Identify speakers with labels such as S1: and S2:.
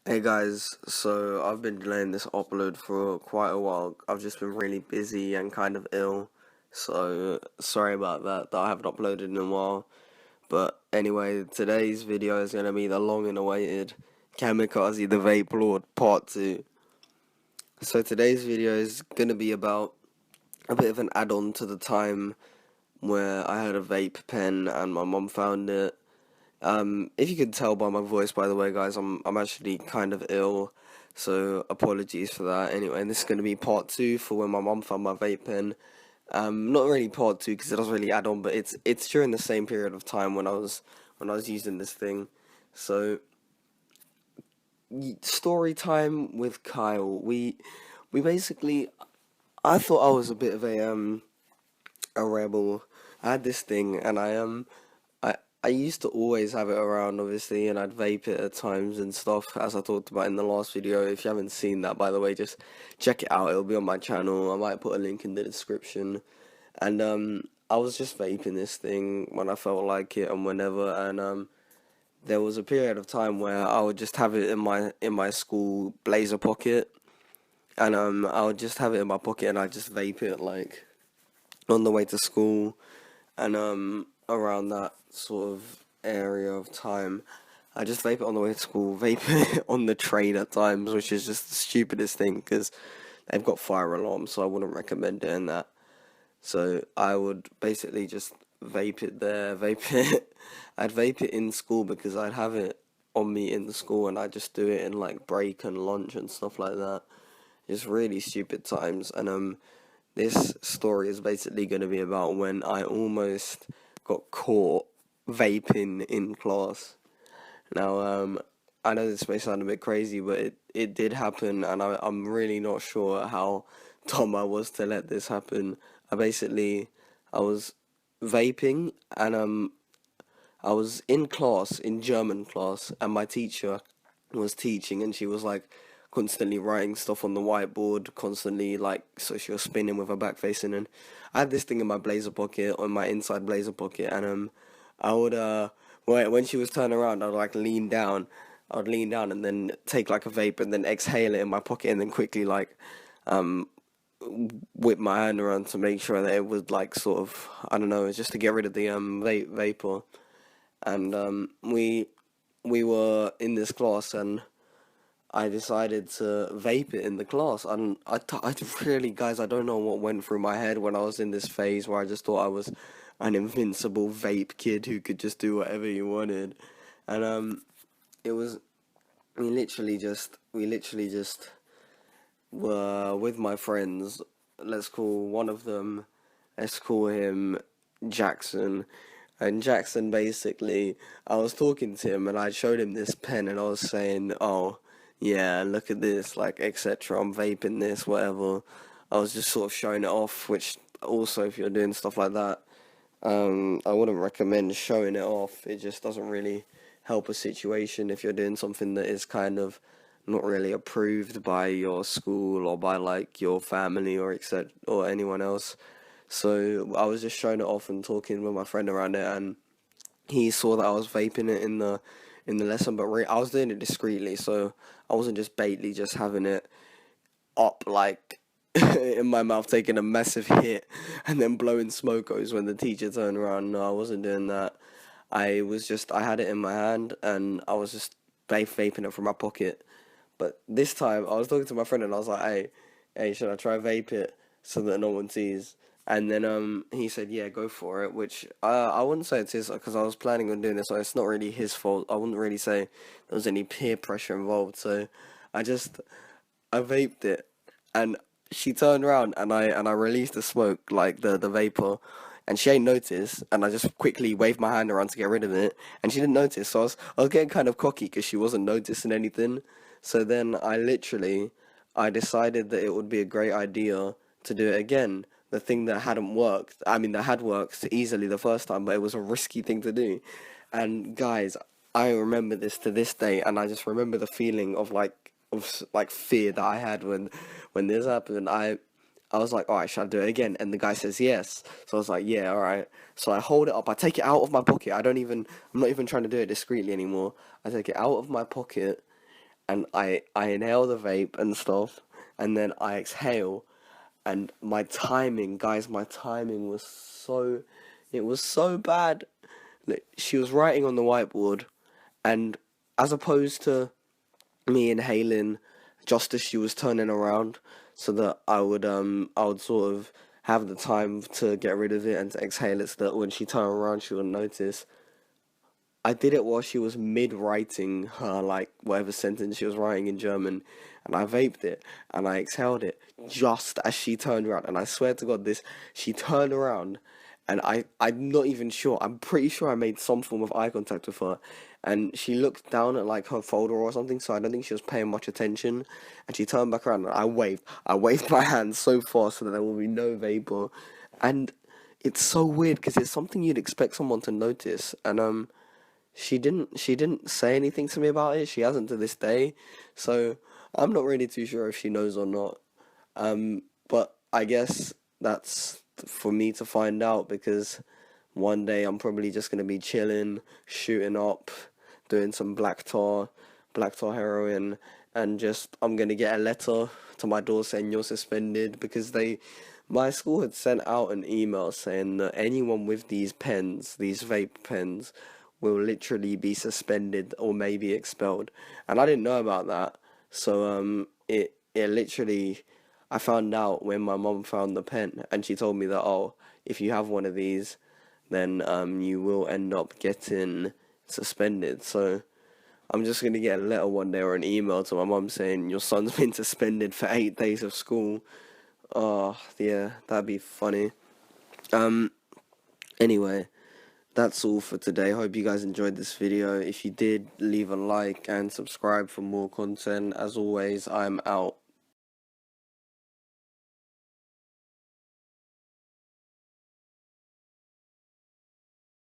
S1: Hey guys, so I've been delaying this upload for quite a while. I've just been really busy and kind of ill, so sorry about that I haven't uploaded in a while. But anyway, today's video is going to be the long and awaited Kamikaze the Vapelord Part 2. So today's video is going to be about a bit of an add-on to the time where I had a vape pen and my mom found it. If you could tell by my voice, by the way, guys, I'm actually kind of ill, so apologies for that. Anyway, and this is going to be part two for when my mom found my vape pen. Not really part two because it doesn't really add on, but it's during the same period of time when I was using this thing. So story time with Kyle. We basically I thought I was a bit of a rebel. I had this thing, and I used to always have it around, obviously, and I'd vape it at times and stuff, as I talked about in the last video. If you haven't seen that, by the way, just check it out. It'll be on my channel. I might put a link in the description. And I was just vaping this thing when I felt like it and whenever. And there was a period of time where I would just have it in my school blazer pocket, and I would just have it in my pocket and I'd just vape it like on the way to school, and around that sort of area of time. I just vape it on the way to school, vape it on the train at times, which is just the stupidest thing because they've got fire alarms, so I wouldn't recommend doing that. So I would basically just vape it there, vape it. I'd vape it in school because I'd have it on me in the school, and I'd just do it in like break and lunch and stuff like that. It's really stupid times, and this story is basically going to be about when I almost got caught vaping in class. Now, I know this may sound a bit crazy, but it did happen, and I'm really not sure how dumb I was to let this happen. I was vaping, and I was in class, in German class, and my teacher was teaching, and she was like constantly writing stuff on the whiteboard, constantly like, so she was spinning with her back facing, and I had this thing in my blazer pocket, on my inside blazer pocket, and I would when she was turning around, I would lean down and then take like a vape and then exhale it in my pocket and then quickly like um whip my hand around to make sure that it was like sort of, I don't know, just to get rid of the vapor. And we were in this class, and I decided to vape it in the class. And I really, guys, I don't know what went through my head when I was in this phase where I just thought I was an invincible vape kid who could just do whatever he wanted. And it was we literally just were with my friends. Let's call him Jackson. And Jackson, basically, I was talking to him and I showed him this pen and I was saying, oh, yeah, look at this, like, etc. I'm vaping this, whatever. I was just sort of showing it off, which also, if you're doing stuff like that, I wouldn't recommend showing it off. It just doesn't really help a situation if you're doing something that is kind of not really approved by your school or by like your family or etc. or anyone else. So I was just showing it off and talking with my friend around it, and he saw that I was vaping it in the lesson, but I was doing it discreetly, so I wasn't just baitly just having it up like in my mouth, taking a massive hit and then blowing smokos when the teacher turned around. No, I wasn't doing that. I had it in my hand and I was just vaping it from my pocket. But this time I was talking to my friend and I was like, hey, should I try vape it so that no one sees? And then he said, yeah, go for it. Which I wouldn't say it's his, because I was planning on doing this, so it's not really his fault. I wouldn't really say there was any peer pressure involved. So I just I vaped it, and she turned around and I released the smoke, like the vapor, and she ain't noticed, and I just quickly waved my hand around to get rid of it, and she didn't notice. So I was getting kind of cocky because she wasn't noticing anything. So then I decided that it would be a great idea to do it again. The thing that hadn't worked, I mean, that had worked easily the first time, but it was a risky thing to do. And guys, I remember this to this day, and I just remember the feeling of like fear that I had when this happened. I was like, all right, should I do it again? And the guy says yes. So I was like, yeah, all right. So I hold it up. I take it out of my pocket. I'm not even trying to do it discreetly anymore. I take it out of my pocket, and I inhale the vape and stuff, and then I exhale, and my timing, guys, my timing was it was so bad. Like, she was writing on the whiteboard, and as opposed to me inhaling just as she was turning around, so that I would sort of have the time to get rid of it and to exhale it, so that when she turned around she wouldn't notice. I did it while she was mid writing her, like, whatever sentence she was writing in German, and I vaped it and I exhaled it just as she turned around. And I swear to God, she turned around, and I'm not even sure. I'm pretty sure I made some form of eye contact with her, and she looked down at like her folder or something. So I don't think she was paying much attention. And she turned back around and I waved. I waved my hand so far so that there will be no vapor, and it's so weird because it's something you'd expect someone to notice. And she didn't say anything to me about it. She hasn't to this day. So I'm not really too sure if she knows or not. But I guess that's for me to find out, because one day I'm probably just gonna be chilling, shooting up, doing some black tar heroin, and just I'm gonna get a letter to my door saying you're suspended, because my school had sent out an email saying that anyone with these pens, these vape pens, will literally be suspended or maybe expelled. And I didn't know about that. So it literally, I found out when my mom found the pen, and she told me that, oh, if you have one of these, then you will end up getting suspended. So I'm just gonna get a letter one day or an email to my mom saying your son's been suspended for 8 days of school. Oh yeah, that'd be funny. Um anyway, that's all for today. Hope you guys enjoyed this video. If you did, leave a like and subscribe for more content. As always, I'm out.